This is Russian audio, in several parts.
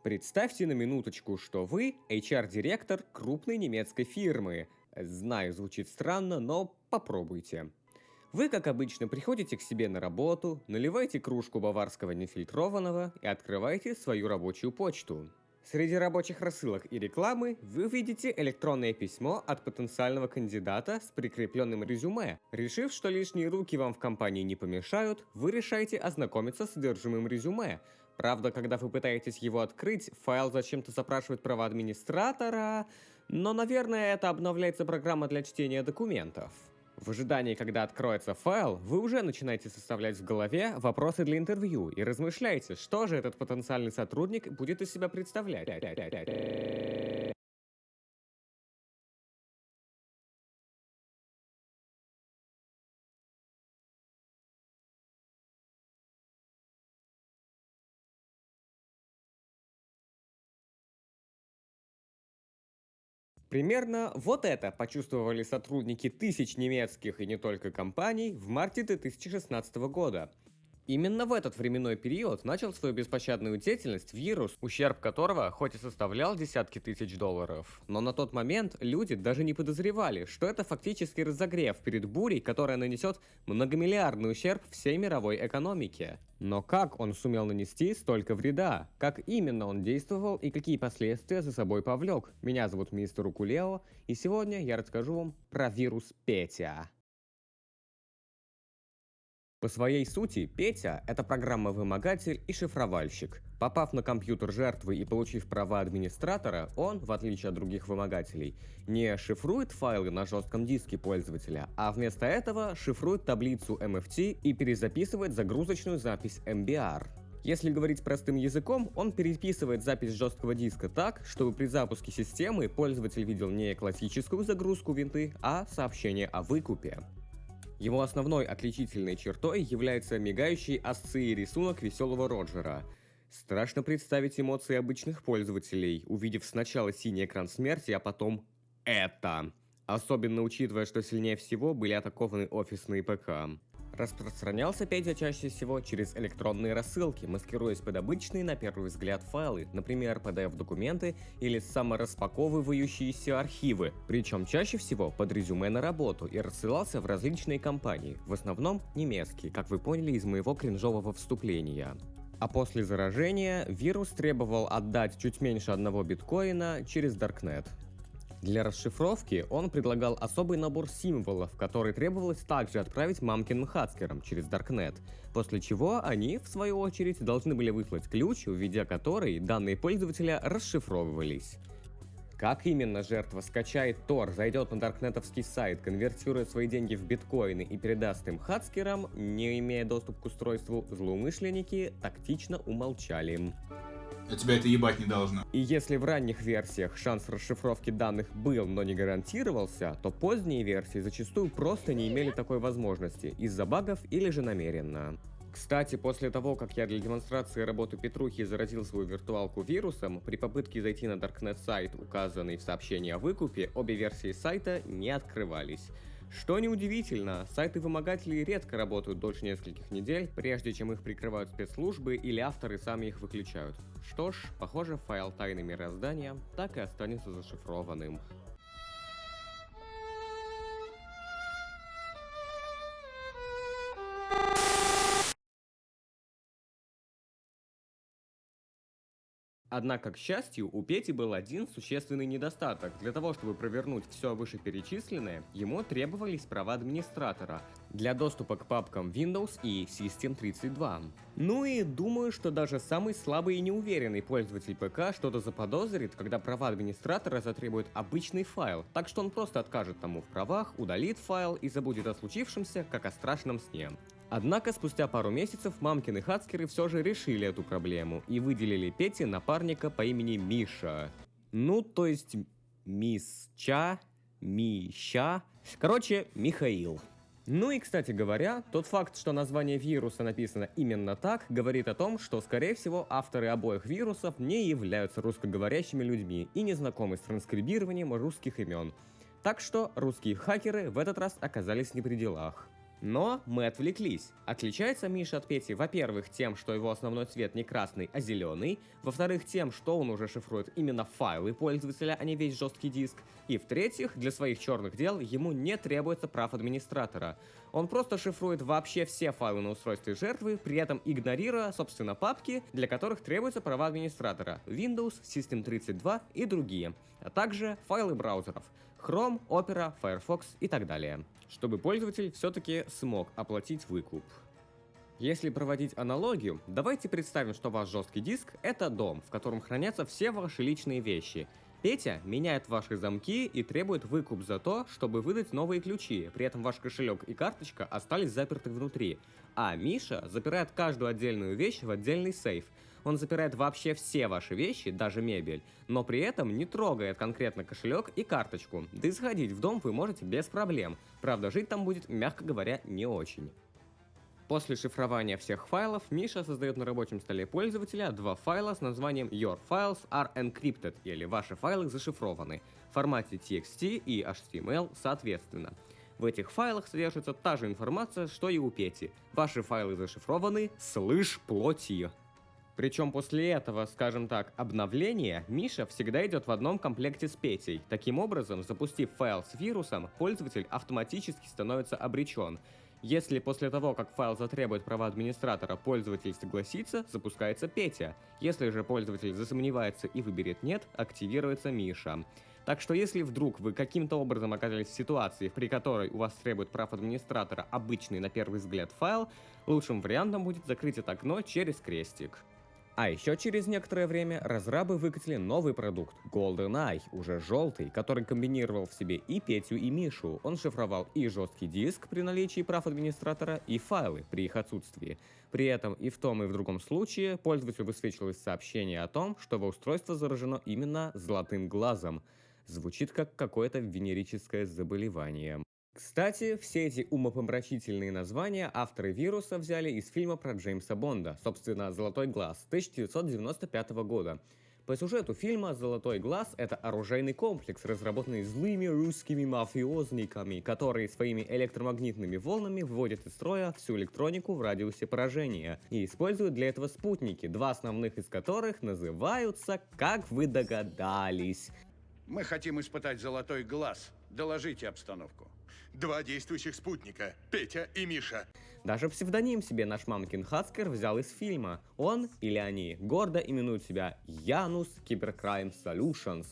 Представьте на минуточку, что вы HR-директор крупной немецкой фирмы. Знаю, звучит странно, но попробуйте. Вы, как обычно, приходите к себе на работу, наливаете кружку баварского нефильтрованного и открываете свою рабочую почту. Среди рабочих рассылок и рекламы вы видите электронное письмо от потенциального кандидата с прикрепленным резюме. Решив, что лишние руки вам в компании не помешают, вы решаете ознакомиться с содержимым резюме. Правда, когда вы пытаетесь его открыть, файл зачем-то запрашивает права администратора, но, наверное, это обновляется программа для чтения документов. В ожидании, когда откроется файл, вы уже начинаете составлять в голове вопросы для интервью и размышляете, что же этот потенциальный сотрудник будет из себя представлять. Примерно вот это почувствовали сотрудники тысяч немецких и не только компаний в марте 2016 года. Именно в этот временной период начал свою беспощадную деятельность вирус, ущерб которого хоть и составлял десятки тысяч долларов, но на тот момент люди даже не подозревали, что это фактически разогрев перед бурей, которая нанесет многомиллиардный ущерб всей мировой экономике. Но как он сумел нанести столько вреда? Как именно он действовал и какие последствия за собой повлек? Меня зовут мистер Укулео, и сегодня я расскажу вам про вирус Петя. По своей сути, Петя — это программа-вымогатель и шифровальщик. Попав на компьютер жертвы и получив права администратора, он, в отличие от других вымогателей, не шифрует файлы на жестком диске пользователя, а вместо этого шифрует таблицу MFT и перезаписывает загрузочную запись MBR. Если говорить простым языком, он переписывает запись жесткого диска так, чтобы при запуске системы пользователь видел не классическую загрузку винты, а сообщение о выкупе. Его основной отличительной чертой является мигающий асций рисунок веселого Роджера. Страшно представить эмоции обычных пользователей, увидев сначала синий экран смерти, а потом это. Особенно учитывая, что сильнее всего были атакованы офисные ПК. Распространялся Петя чаще всего через электронные рассылки, маскируясь под обычные на первый взгляд файлы, например, PDF-документы или самораспаковывающиеся архивы, причем чаще всего под резюме на работу и рассылался в различные компании, в основном немецкие, как вы поняли из моего кринжового вступления. А после заражения вирус требовал отдать чуть меньше 1 биткоина через Darknet. Для расшифровки он предлагал особый набор символов, который требовалось также отправить мамкиным хакерам через Darknet, после чего они, в свою очередь, должны были выслать ключ, введя который данные пользователя расшифровывались. Как именно жертва скачает Tor, зайдет на даркнетовский сайт, конвертирует свои деньги в биткоины и передаст им хакерам, не имея доступ к устройству, злоумышленники тактично умолчали. А тебя это ебать не должно. И если в ранних версиях шанс расшифровки данных был, но не гарантировался, то поздние версии зачастую просто не имели такой возможности из-за багов или же намеренно. Кстати, после того, как я для демонстрации работы Петрухи заразил свою виртуалку вирусом, при попытке зайти на Darknet сайт, указанный в сообщении о выкупе, обе версии сайта не открывались. Что неудивительно, сайты вымогателей редко работают дольше нескольких недель, прежде чем их прикрывают спецслужбы или авторы сами их выключают. Что ж, похоже, файл тайны мироздания так и останется зашифрованным. Однако, к счастью, у Пети был один существенный недостаток. Для того, чтобы провернуть все вышеперечисленное, ему требовались права администратора для доступа к папкам Windows и System32. Ну и думаю, что даже самый слабый и неуверенный пользователь ПК что-то заподозрит, когда права администратора затребуют обычный файл, так что он просто откажет тому в правах, удалит файл и забудет о случившемся, как о страшном сне. Однако спустя пару месяцев мамкины хакеры все же решили эту проблему и выделили Пете напарника по имени Миша. Ну, то есть Мисча, Мища, короче, Михаил. Ну и, кстати говоря, тот факт, что название вируса написано именно так, говорит о том, что, скорее всего, авторы обоих вирусов не являются русскоговорящими людьми и не знакомы с транскрибированием русских имен. Так что русские хакеры в этот раз оказались не при делах. Но мы отвлеклись. Отличается Миша от Пети, во-первых, тем, что его основной цвет не красный, а зеленый, во-вторых, тем, что он уже шифрует именно файлы пользователя, а не весь жесткий диск, и в-третьих, для своих черных дел ему не требуется прав администратора. Он просто шифрует вообще все файлы на устройстве жертвы, при этом игнорируя, собственно, папки, для которых требуются права администратора: Windows, System32 и другие, а также файлы браузеров: Chrome, Opera, Firefox и так далее, чтобы пользователь все-таки смог оплатить выкуп. Если проводить аналогию, давайте представим, что ваш жесткий диск — это дом, в котором хранятся все ваши личные вещи. Петя меняет ваши замки и требует выкуп за то, чтобы выдать новые ключи, при этом ваш кошелек и карточка остались заперты внутри. А Миша запирает каждую отдельную вещь в отдельный сейф. Он запирает вообще все ваши вещи, даже мебель, но при этом не трогает конкретно кошелек и карточку. Да и заходить в дом вы можете без проблем. Правда, жить там будет, мягко говоря, не очень. После шифрования всех файлов Миша создает на рабочем столе пользователя два файла с названием Your Files are Encrypted, или ваши файлы зашифрованы, в формате TXT и HTML соответственно. В этих файлах содержится та же информация, что и у Пети. Ваши файлы зашифрованы, слышь, плоти. Причем после этого, скажем так, обновления, Миша всегда идет в одном комплекте с Петей. Таким образом, запустив файл с вирусом, пользователь автоматически становится обречен. Если после того, как файл затребует права администратора, пользователь согласится, запускается Петя. Если же пользователь засомневается и выберет «нет», активируется Миша. Так что если вдруг вы каким-то образом оказались в ситуации, при которой у вас требует прав администратора обычный на первый взгляд файл, лучшим вариантом будет закрыть это окно через крестик. А еще через некоторое время разрабы выкатили новый продукт — GoldenEye, уже желтый, который комбинировал в себе и Петю, и Мишу. Он шифровал и жесткий диск при наличии прав администратора, и файлы при их отсутствии. При этом и в том, и в другом случае пользователю высвечивалось сообщение о том, что его устройство заражено именно золотым глазом. Звучит как какое-то венерическое заболевание. Кстати, все эти умопомрачительные названия авторы вируса взяли из фильма про Джеймса Бонда, собственно, «Золотой глаз» 1995 года. По сюжету фильма «Золотой глаз» — это оружейный комплекс, разработанный злыми русскими мафиозниками, которые своими электромагнитными волнами выводят из строя всю электронику в радиусе поражения и используют для этого спутники, два основных из которых называются, как вы догадались. Мы хотим испытать золотой глаз. Доложите обстановку. Два действующих спутника, Петя и Миша. Даже псевдоним себе наш мамкин Хацкер взял из фильма. Он, или они, гордо именуют себя Janus Cybercrime Solutions.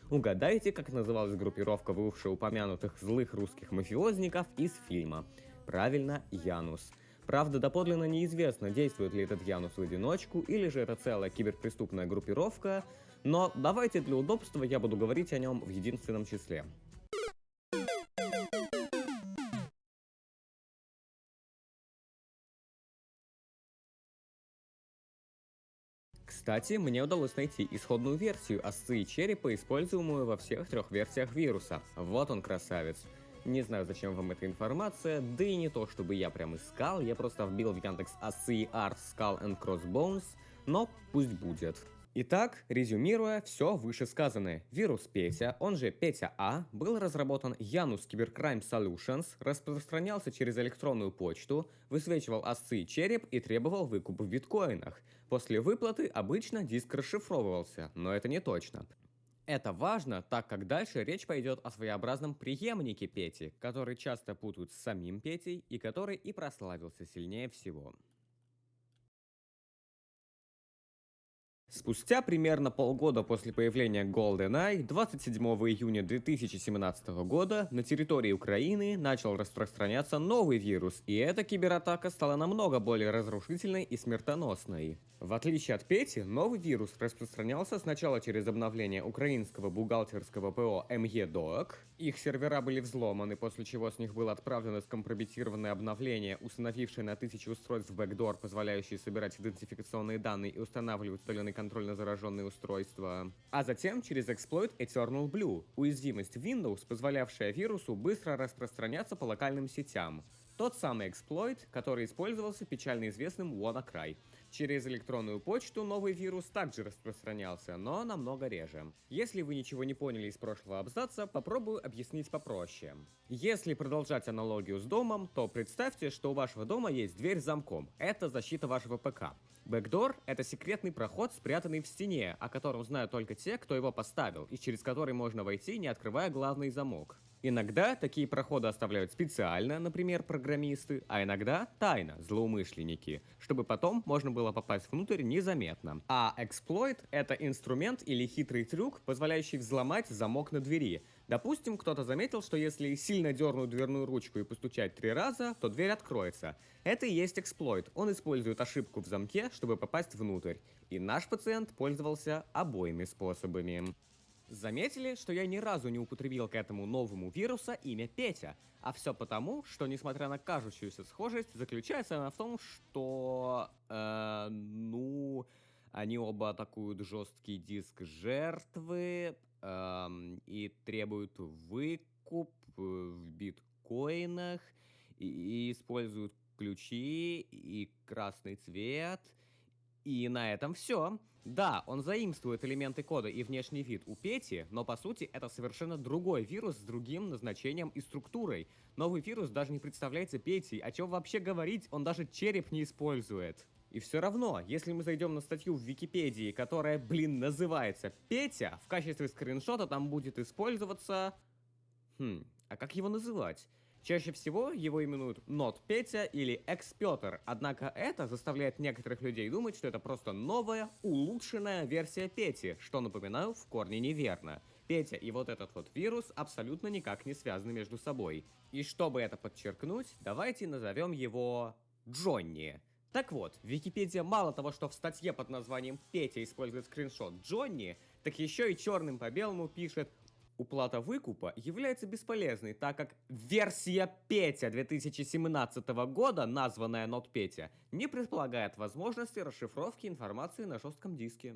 Угадайте, как называлась группировка вышеупомянутых злых русских мафиозников из фильма. Правильно, Janus. Правда, доподлинно неизвестно, действует ли этот Janus в одиночку, или же это целая киберпреступная группировка, но давайте для удобства я буду говорить о нем в единственном числе. Кстати, мне удалось найти исходную версию осцы черепа, используемую во всех трех версиях вируса. Вот он, красавец. Не знаю, зачем вам эта информация, да и не то, чтобы я прям искал, я просто вбил в Яндекс осцы Art Skull and Crossbones, но пусть будет. Итак, резюмируя все вышесказанное, вирус Петя, он же Петя А, был разработан Janus Cybercrime Solutions, распространялся через электронную почту, высвечивал осцы череп и требовал выкуп в биткоинах. После выплаты обычно диск расшифровывался, но это не точно. Это важно, так как дальше речь пойдет о своеобразном преемнике Пети, который часто путают с самим Петей и который и прославился сильнее всего. Спустя примерно полгода после появления GoldenEye, 27 июня 2017 года на территории Украины начал распространяться новый вирус, и эта кибератака стала намного более разрушительной и смертоносной. В отличие от Пети, новый вирус распространялся сначала через обновление украинского бухгалтерского ПО МЕ-ДОК. Их сервера были взломаны, после чего с них было отправлено скомпрометированное обновление, установившее на 1000 устройств бэкдор, позволяющий собирать идентификационные данные и устанавливать удаленный контроль на зараженные устройства. А затем через эксплойт Eternal Blue, уязвимость Windows, позволявшая вирусу быстро распространяться по локальным сетям. Тот самый эксплойт, который использовался печально известным WannaCry. Через электронную почту новый вирус также распространялся, но намного реже. Если вы ничего не поняли из прошлого абзаца, попробую объяснить попроще. Если продолжать аналогию с домом, то представьте, что у вашего дома есть дверь с замком. Это защита вашего ПК. Бэкдор — это секретный проход, спрятанный в стене, о котором знают только те, кто его поставил, и через который можно войти, не открывая главный замок. Иногда такие проходы оставляют специально, например, программисты, а иногда тайно, злоумышленники, чтобы потом можно было попасть внутрь незаметно. А эксплойт — это инструмент или хитрый трюк, позволяющий взломать замок на двери. Допустим, кто-то заметил, что если сильно дернуть дверную ручку и постучать 3 раза, то дверь откроется. Это и есть эксплойт. Он использует ошибку в замке, чтобы попасть внутрь. И наш пациент пользовался обоими способами. Заметили, что я ни разу не употребил к этому новому вирусу имя Петя? А все потому, что, несмотря на кажущуюся схожесть, заключается она в том, что... они оба атакуют жесткий диск жертвы и требуют выкуп в биткоинах, и используют ключи и красный цвет. И на этом все. Да, он заимствует элементы кода и внешний вид у Пети, но по сути это совершенно другой вирус с другим назначением и структурой. Новый вирус даже не представляется Петей, о чем вообще говорить, он даже череп не использует. И все равно, если мы зайдем на статью в Википедии, которая, называется Петя, в качестве скриншота там будет использоваться... а как его называть? Чаще всего его именуют Not Петя или Экс-Петр, однако это заставляет некоторых людей думать, что это просто новая, улучшенная версия Пети, что, напоминаю, в корне неверно. Петя и вот этот вот вирус абсолютно никак не связаны между собой. И чтобы это подчеркнуть, давайте назовем его Джонни. Так вот, Википедия мало того, что в статье под названием «Петя» использует скриншот Джонни, так еще и черным по белому пишет: уплата выкупа является бесполезной, так как версия Петя 2017 года, названная Not Петя, не предполагает возможности расшифровки информации на жестком диске.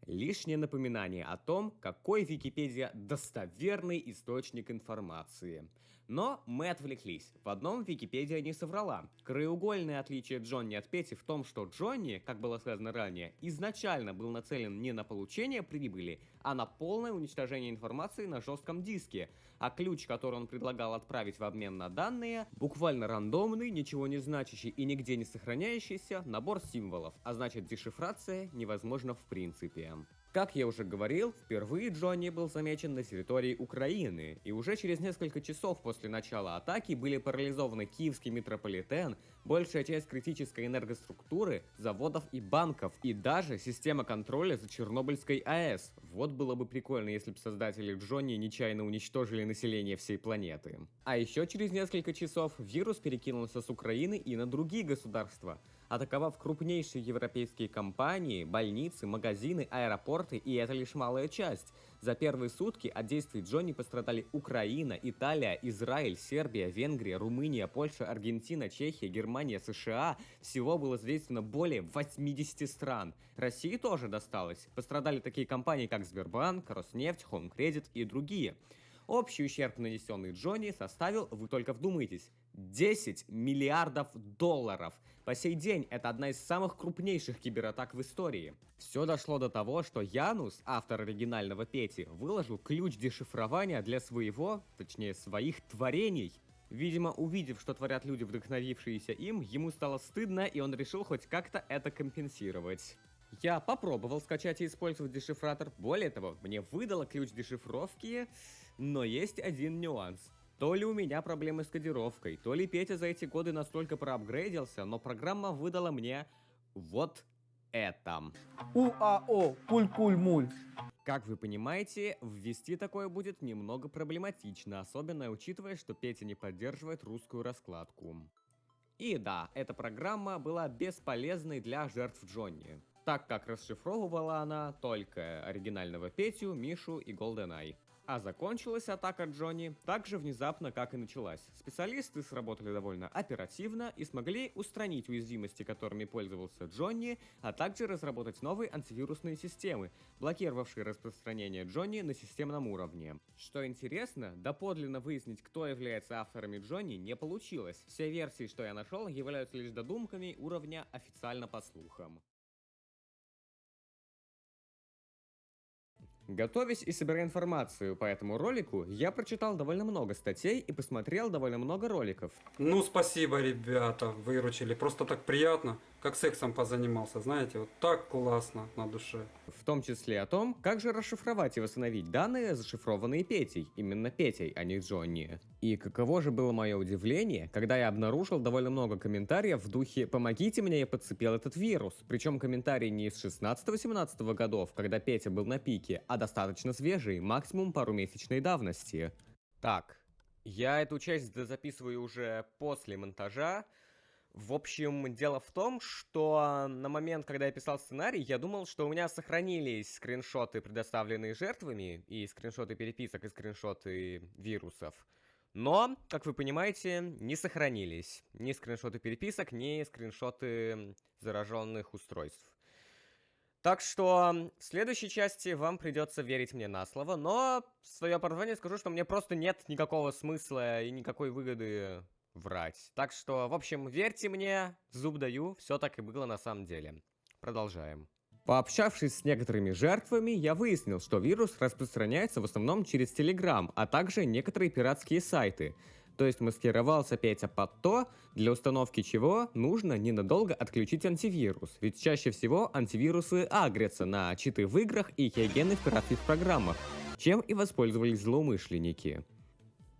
Лишнее напоминание о том, какой Википедия достоверный источник информации. Но мы отвлеклись. В одном Википедия не соврала. Краеугольное отличие Джонни от Пети в том, что Джонни, как было сказано ранее, изначально был нацелен не на получение прибыли, а на полное уничтожение информации на жестком диске. А ключ, который он предлагал отправить в обмен на данные, буквально рандомный, ничего не значащий и нигде не сохраняющийся набор символов, а значит дешифрация невозможна в принципе. Как я уже говорил, впервые Джонни был замечен на территории Украины, и уже через несколько часов после начала атаки были парализованы Киевский метрополитен, большая часть критической энергоструктуры, заводов и банков, и даже система контроля за Чернобыльской АЭС. Вот было бы прикольно, если бы создатели Джонни нечаянно уничтожили население всей планеты. А еще через несколько часов вирус перекинулся с Украины и на другие государства, атаковав крупнейшие европейские компании, больницы, магазины, аэропорты, и это лишь малая часть. За первые сутки от действий Джонни пострадали Украина, Италия, Израиль, Сербия, Венгрия, Румыния, Польша, Аргентина, Чехия, Германия, США. Всего было задействовано более 80 стран. России тоже досталось. Пострадали такие компании, как Сбербанк, Роснефть, Хоумкредит и другие. Общий ущерб, нанесенный Джонни, составил, вы только вдумайтесь, 10 миллиардов долларов. По сей день это одна из самых крупнейших кибератак в истории. Все дошло до того, что Янус, автор оригинального Пети, выложил ключ дешифрования для своего, точнее своих творений. Видимо, увидев, что творят люди, вдохновившиеся им, ему стало стыдно, и он решил хоть как-то это компенсировать. Я попробовал скачать и использовать дешифратор, более того, мне выдало ключ дешифровки, но есть один нюанс. То ли у меня проблемы с кодировкой, то ли Петя за эти годы настолько проапгрейдился, но программа выдала мне вот это. УАО, пуль-пуль-муль. Как вы понимаете, ввести такое будет немного проблематично, особенно учитывая, что Петя не поддерживает русскую раскладку. И да, эта программа была бесполезной для жертв Джонни, так как расшифровывала она только оригинального Петю, Мишу и GoldenEye. А закончилась атака Джонни так же внезапно, как и началась. Специалисты сработали довольно оперативно и смогли устранить уязвимости, которыми пользовался Джонни, а также разработать новые антивирусные системы, блокировавшие распространение Джонни на системном уровне. Что интересно, доподлинно выяснить, кто является авторами Джонни, не получилось. Все версии, что я нашел, являются лишь додумками уровня официально по слухам. Готовясь и собирая информацию по этому ролику, я прочитал довольно много статей и посмотрел довольно много роликов. Ну, спасибо, ребята, выручили. Просто так приятно, как сексом позанимался, знаете, вот так классно на душе. В том числе о том, как же расшифровать и восстановить данные, зашифрованные Петей. Именно Петей, а не Джонни. И каково же было мое удивление, когда я обнаружил довольно много комментариев в духе «Помогите мне, я подцепил этот вирус». Причем комментарии не из 16-17 годов, когда Петя был на пике, а достаточно свежие, максимум парумесячной давности. Так, я эту часть записываю уже после монтажа. В общем, дело в том, что на момент, когда я писал сценарий, я думал, что у меня сохранились скриншоты, предоставленные жертвами, и скриншоты переписок, и скриншоты вирусов. Но, как вы понимаете, не сохранились ни скриншоты переписок, ни скриншоты зараженных устройств. Так что в следующей части вам придется верить мне на слово, но в свое оправдание скажу, что мне просто нет никакого смысла и никакой выгоды врать. Так что, в общем, верьте мне, зуб даю, все так и было на самом деле. Продолжаем. Пообщавшись с некоторыми жертвами, я выяснил, что вирус распространяется в основном через Telegram, а также некоторые пиратские сайты. То есть маскировался Петя под то, для установки чего нужно ненадолго отключить антивирус. Ведь чаще всего антивирусы агрятся на читы в играх и хейгены в пиратских программах, чем и воспользовались злоумышленники.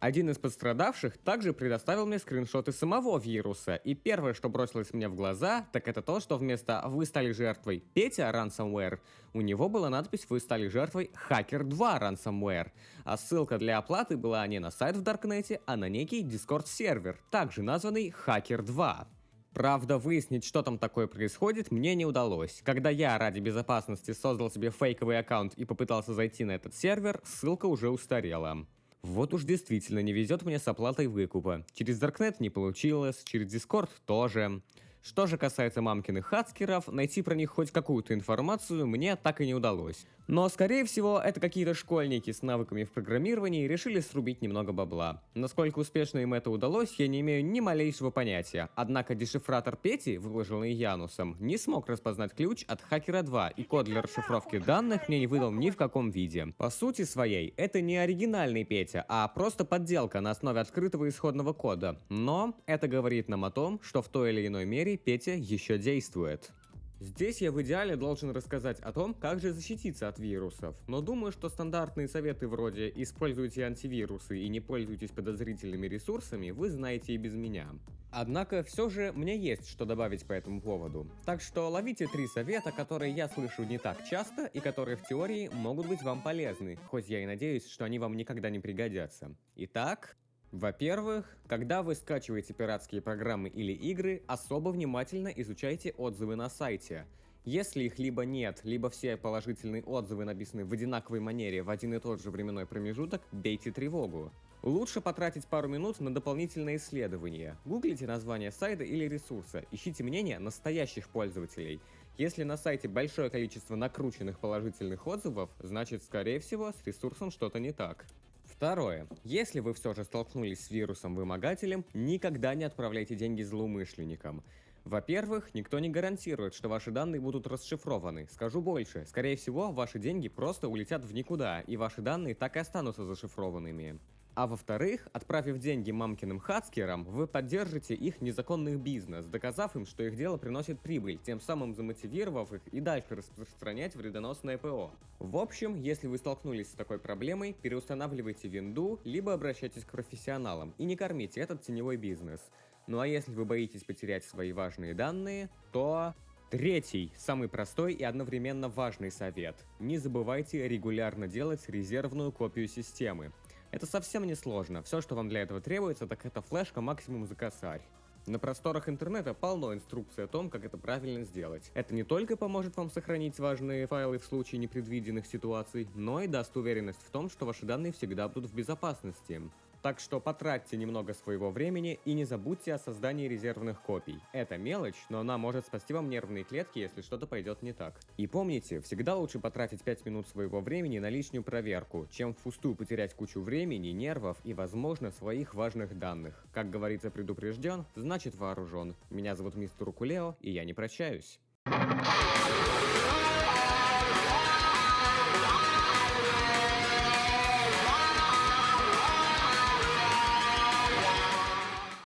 Один из пострадавших также предоставил мне скриншоты самого вируса, и первое, что бросилось мне в глаза, так это то, что вместо «Вы стали жертвой Петя Ransomware» у него была надпись «Вы стали жертвой Hacker 2 Ransomware», а ссылка для оплаты была не на сайт в Даркнете, а на некий Discord-сервер, также названный Hacker 2. Правда, выяснить, что там такое происходит, мне не удалось. Когда я ради безопасности создал себе фейковый аккаунт и попытался зайти на этот сервер, ссылка уже устарела. Вот уж действительно не везет мне с оплатой выкупа. Через Darknet не получилось, через Discord тоже. Что же касается мамкиных хацкеров, найти про них хоть какую-то информацию мне так и не удалось. Но, скорее всего, это какие-то школьники с навыками в программировании решили срубить немного бабла. Насколько успешно им это удалось, я не имею ни малейшего понятия. Однако дешифратор Пети, выложенный Янусом, не смог распознать ключ от Хакера 2, и код для расшифровки данных мне не выдал ни в каком виде. По сути своей, это не оригинальный Петя, а просто подделка на основе открытого исходного кода. Но это говорит нам о том, что в той или иной мере Петя еще действует. Здесь я в идеале должен рассказать о том, как же защититься от вирусов, но думаю, что стандартные советы вроде «используйте антивирусы и не пользуйтесь подозрительными ресурсами» вы знаете и без меня. Однако все же мне есть что добавить по этому поводу. Так что ловите 3 совета, которые я слышу не так часто и которые в теории могут быть вам полезны, хоть я и надеюсь, что они вам никогда не пригодятся. Итак... Во-первых, когда вы скачиваете пиратские программы или игры, особо внимательно изучайте отзывы на сайте. Если их либо нет, либо все положительные отзывы написаны в одинаковой манере в один и тот же временной промежуток, бейте тревогу. Лучше потратить пару минут на дополнительное исследование. Гуглите название сайта или ресурса, ищите мнение настоящих пользователей. Если на сайте большое количество накрученных положительных отзывов, значит, скорее всего, с ресурсом что-то не так. Второе. Если вы все же столкнулись с вирусом-вымогателем, никогда не отправляйте деньги злоумышленникам. Во-первых, никто не гарантирует, что ваши данные будут расшифрованы. Скажу больше, скорее всего, ваши деньги просто улетят в никуда, и ваши данные так и останутся зашифрованными. А во-вторых, отправив деньги мамкиным хацкерам, вы поддержите их незаконный бизнес, доказав им, что их дело приносит прибыль, тем самым замотивировав их и дальше распространять вредоносное ПО. В общем, если вы столкнулись с такой проблемой, переустанавливайте винду, либо обращайтесь к профессионалам и не кормите этот теневой бизнес. Ну а если вы боитесь потерять свои важные данные, то... Третий, самый простой и одновременно важный совет. Не забывайте регулярно делать резервную копию системы. Это совсем не сложно. Все, что вам для этого требуется, так это флешка максимум за косарь. На просторах интернета полно инструкций о том, как это правильно сделать. Это не только поможет вам сохранить важные файлы в случае непредвиденных ситуаций, но и даст уверенность в том, что ваши данные всегда будут в безопасности. Так что потратьте немного своего времени и не забудьте о создании резервных копий. Это мелочь, но она может спасти вам нервные клетки, если что-то пойдет не так. И помните, всегда лучше потратить 5 минут своего времени на лишнюю проверку, чем впустую потерять кучу времени, нервов и, возможно, своих важных данных. Как говорится, предупрежден, значит вооружен. Меня зовут Мистер Укулео, и я не прощаюсь.